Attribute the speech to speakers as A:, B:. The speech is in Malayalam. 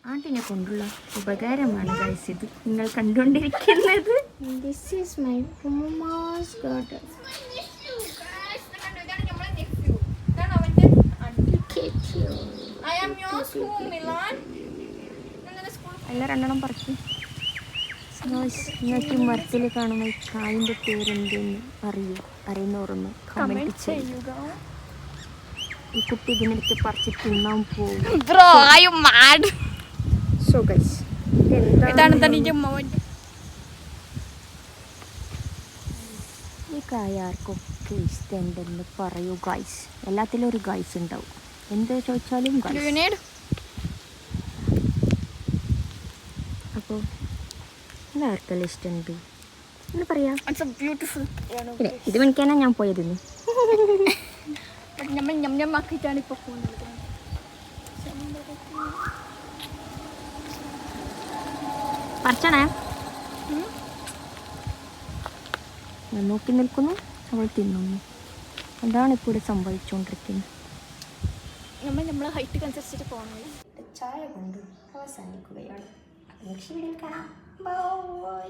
A: ആട്ടിനെ കൊണ്ടുള്ള ഉപകാരമാണ് ഗൈസ് ഇത് നിങ്ങൾ കണ്ടുകൊണ്ടിരിക്കുന്നത്.
B: This is my Puma's garden.
A: എല്ലാ രണ്ടെണ്ണം പറിക്കും. നിങ്ങൾക്ക് ഈ മരത്തിൽ കാണുന്ന ഈ കായിൻ്റെ പേരെന്തെന്ന് അറിയുന്നവരൊന്ന് കമൻറ്റ് ചെയ്യുക. ഈ കുട്ടി ഇതിനെടുത്ത് പറിച്ച് തിന്നാൻ പോകും. സോ ഗൈസ് ഈ കായ ആർക്കൊക്കെ ഇഷ്ടമുണ്ടെന്ന് പറയൂ ഗൈസ്. എല്ലാത്തിലും ഒരു ഗൈസ് ഉണ്ടാവും. എന്ത് ചോദിച്ചാലും ഗൈസ്. അപ്പോൾ എല്ലാവർക്കെല്ലാം ഇഷ്ടമുണ്ട് എന്ന് പറയാം. ഇത് മേടിക്കാനാ ഞാൻ പോയതിന്ന്. പറിച്ചണേ. ഞാൻ നോക്കി നിൽക്കുന്നു, അവൾ തിന്നുന്നു. അതാണ് ഇപ്പോൾ ഇവിടെ സംഭവിച്ചുകൊണ്ടിരിക്കുന്നത്.
B: നമ്മളെ ഹൈറ്റ് അനുസരിച്ചിട്ട് പോകണം.
A: ചായ കൊണ്ട് അവസാനിക്കുകയാണ്. നെക്സ്റ്റ് വീഡിയോയിൽ കാണാം. ബൈ.